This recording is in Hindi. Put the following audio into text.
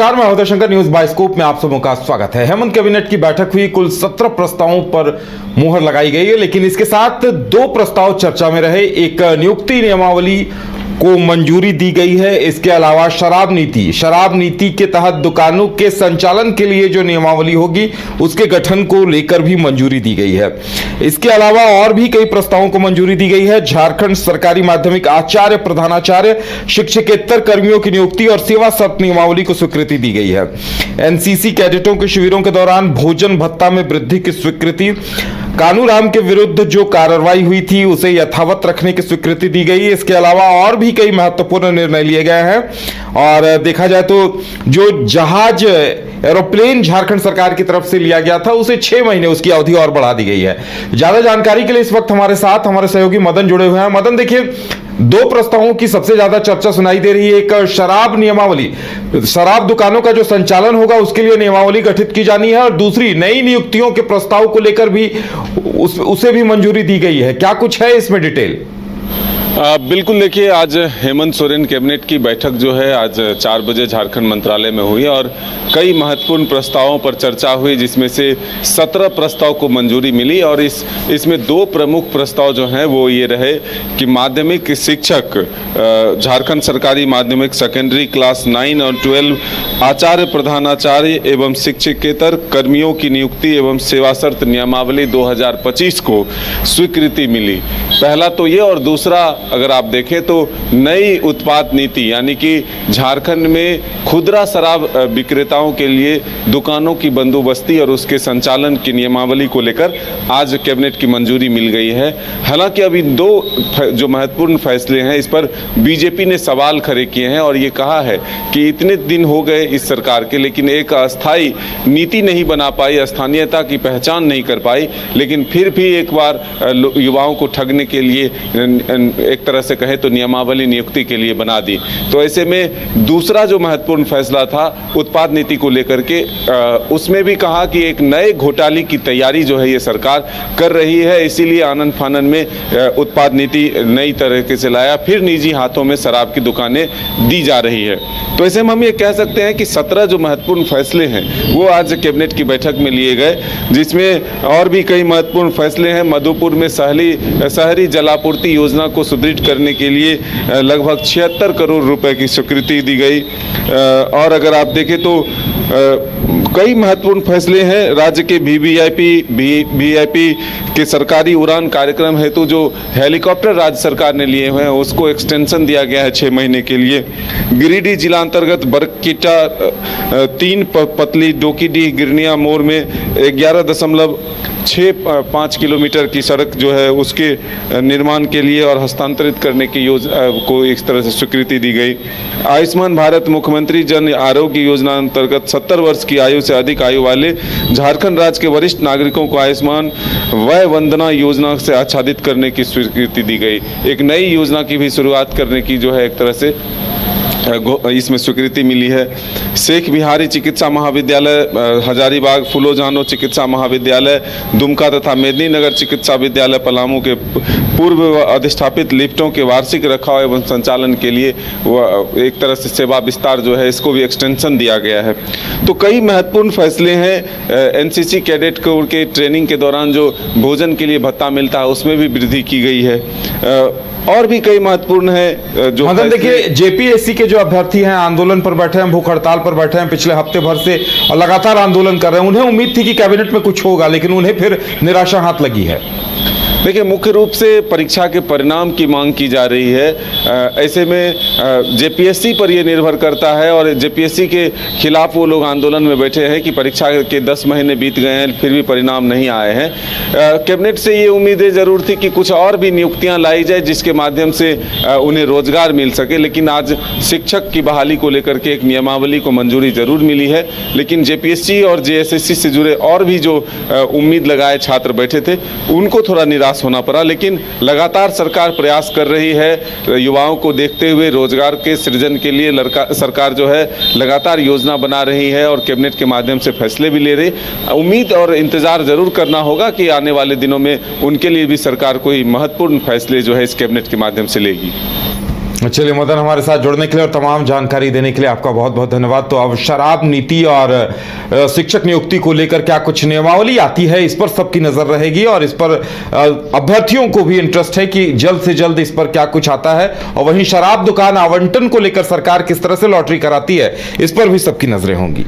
नमस्कार, मैं उदय शंकर, न्यूज बाइस्कोप में आप सबों का स्वागत है। हेमंत कैबिनेट की बैठक हुई, कुल 17 प्रस्तावों पर मुहर लगाई गई है, लेकिन इसके साथ 2 प्रस्ताव चर्चा में रहे। एक नियुक्ति नियमावली को मंजूरी दी गई है। इसके अलावा शराब नीति के तहत दुकानों के संचालन के लिए जो नियमावली होगी उसके गठन को लेकर भी मंजूरी दी गई है। इसके अलावा और भी कई प्रस्तावों को मंजूरी दी गई है। झारखंड सरकारी माध्यमिक आचार्य, प्रधानाचार्य, शिक्षकेतर कर्मियों की नियुक्ति और सेवा शर्त नियमावली को स्वीकृति दी गई है। एनसीसी कैडेटों के शिविरों के दौरान भोजन भत्ता में वृद्धि की स्वीकृति, कानूराम के विरुद्ध जो कार्रवाई हुई थी उसे यथावत रखने की स्वीकृति दी गई। इसके अलावा और भी कई महत्वपूर्ण निर्णय लिए गए हैं। और देखा जाए तो जो जहाज एरोप्लेन झारखंड सरकार की तरफ से लिया गया था उसे 6 महीने उसकी अवधि और बढ़ा दी गई है। ज्यादा जानकारी के लिए इस वक्त हमारे साथ हमारे सहयोगी मदन जुड़े हुए हैं। मदन, देखिए, 2 प्रस्तावों की सबसे ज्यादा चर्चा सुनाई दे रही है। एक शराब नियमावली, शराब दुकानों का जो संचालन होगा उसके लिए नियमावली गठित की जानी है, और दूसरी नई नियुक्तियों के प्रस्ताव को लेकर भी उसे भी मंजूरी दी गई है। क्या कुछ है इसमें डिटेल? बिल्कुल, देखिए, आज हेमंत सोरेन कैबिनेट की बैठक जो है आज 4 बजे झारखंड मंत्रालय में हुई और कई महत्वपूर्ण प्रस्तावों पर चर्चा हुई, जिसमें से 17 प्रस्ताव को मंजूरी मिली। और इसमें 2 प्रमुख प्रस्ताव जो हैं वो ये रहे कि माध्यमिक शिक्षक, झारखंड सरकारी माध्यमिक सेकेंडरी क्लास 9 और 12 आचार्य, प्रधानाचार्य एवं शिक्षकेतर कर्मियों की नियुक्ति एवं सेवा शर्त नियमावली 2025 को स्वीकृति मिली। पहला तो ये, और दूसरा अगर आप देखें तो नई उत्पाद नीति, यानी कि झारखंड में खुदरा शराब विक्रेताओं के लिए दुकानों की बंदोबस्ती और उसके संचालन की नियमावली को लेकर आज कैबिनेट की मंजूरी मिल गई है। हालांकि अभी 2 जो महत्वपूर्ण फैसले हैं इस पर बीजेपी ने सवाल खड़े किए हैं और ये कहा है कि इतने दिन हो गए इस सरकार के, लेकिन एक अस्थायी नीति नहीं बना पाई, स्थानीयता की पहचान नहीं कर पाई, लेकिन फिर भी एक बार युवाओं को ठगने के लिए एक तरह से कहें तो नियमावली नियुक्ति के लिए बना दी। तो ऐसे में दूसरा जो महत्वपूर्ण फैसला था उत्पाद नीति को लेकर के, उसमें भी कहा कि एक नए घोटाले की तैयारी जो है ये सरकार कर रही है, इसीलिए आनन फानन में उत्पाद नीति नई तरीके से लाया, फिर निजी हाथों में शराब की दुकानें दी जा रही है। तो ऐसे में हम ये कह सकते हैं कि 17 जो महत्वपूर्ण फैसले हैं वो आज कैबिनेट की बैठक में लिए गए, जिसमें और भी कई महत्वपूर्ण फैसले हैं। मधुपुर में शहरी जलापूर्ति योजना को सुदृढ़ करने के लिए लगभग 76 करोड़ रुपए की स्वीकृति दी गई। और अगर आप देखें तो कई महत्वपूर्ण फैसले हैं। राज्य के वीवीआईपी के सरकारी उड़ान कार्यक्रम हेतु जो हेलीकॉप्टर राज्य सरकार ने लिए हुए हैं उसको एक्सटेंशन दिया गया है 6 महीने के लिए। गिरिडीह जिला अंतर्गत बरकीटा 3 पतली डोकीडीह गिरनिया मोड़ में 11.65 किलोमीटर की सड़क जो है उसके निर्माण के लिए और हस्तांतरित करने की योजना को एक तरह से स्वीकृति दी गई। आयुष्मान भारत मुख्यमंत्री जन आरोग्य योजना अंतर्गत 70 वर्ष की आयु से अधिक आयु वाले झारखंड राज्य के वरिष्ठ नागरिकों को आयुष्मान वय वंदना योजना से आच्छादित करने की स्वीकृति दी गई। एक नई योजना की भी शुरुआत करने की जो है एक तरह से इसमें स्वीकृति मिली है। शेख बिहारी चिकित्सा महाविद्यालय हजारीबाग, फूलो जानो चिकित्सा महाविद्यालय दुमका तथा मेदिनीनगर चिकित्सा विद्यालय पलामू के पूर्व अधिष्ठापित लिफ्टों के वार्षिक रखाव एवं संचालन के लिए एक तरह से सेवा विस्तार जो है इसको भी एक्सटेंशन दिया गया है। तो कई महत्वपूर्ण फैसले हैं। एनसीसी कैडेट को उनके ट्रेनिंग के दौरान जो भोजन के लिए भत्ता मिलता है उसमें भी वृद्धि की गई है। और भी कई महत्वपूर्ण है जो मतलब देखिए, जेपीएससी के जो अभ्यर्थी हैं आंदोलन पर बैठे हैं, भूख हड़ताल पर बैठे हैं पिछले हफ्ते भर से और लगातार आंदोलन कर रहे हैं। उन्हें उम्मीद थी कि कैबिनेट में कुछ होगा, लेकिन उन्हें फिर निराशा हाथ लगी है। देखिए, मुख्य रूप से परीक्षा के परिणाम की मांग की जा रही है। ऐसे में जेपीएससी पर यह निर्भर करता है और जेपीएससी के खिलाफ वो लोग आंदोलन में बैठे हैं कि परीक्षा के 10 महीने बीत गए हैं फिर भी परिणाम नहीं आए हैं। कैबिनेट से ये उम्मीदें ज़रूर थी कि कुछ और भी नियुक्तियां लाई जाए जिसके माध्यम से उन्हें रोजगार मिल सके, लेकिन आज शिक्षक की बहाली को लेकर के एक नियमावली को मंजूरी ज़रूर मिली है। लेकिन जेपीएससी और जेएसएससी से जुड़े और भी जो उम्मीद लगाए छात्र बैठे थे उनको थोड़ा निराश होना पड़ा। लेकिन लगातार सरकार प्रयास कर रही है। युवाओं को देखते हुए रोजगार के सृजन के लिए सरकार जो है लगातार योजना बना रही है और कैबिनेट के माध्यम से फैसले भी ले रही। उम्मीद और इंतजार जरूर करना होगा कि आने वाले दिनों में उनके लिए भी सरकार कोई महत्वपूर्ण फैसले जो है इस कैबिनेट के माध्यम से लेगी। चलिए मदन, हमारे साथ जुड़ने के लिए और तमाम जानकारी देने के लिए आपका बहुत बहुत धन्यवाद। तो अब शराब नीति और शिक्षक नियुक्ति को लेकर क्या कुछ नियमावली आती है, इस पर सबकी नजर रहेगी और इस पर अभ्यर्थियों को भी इंटरेस्ट है कि जल्द से जल्द इस पर क्या कुछ आता है। और वहीं शराब दुकान आवंटन को लेकर सरकार किस तरह से लॉटरी कराती है, इस पर भी सबकी नजरें होंगी।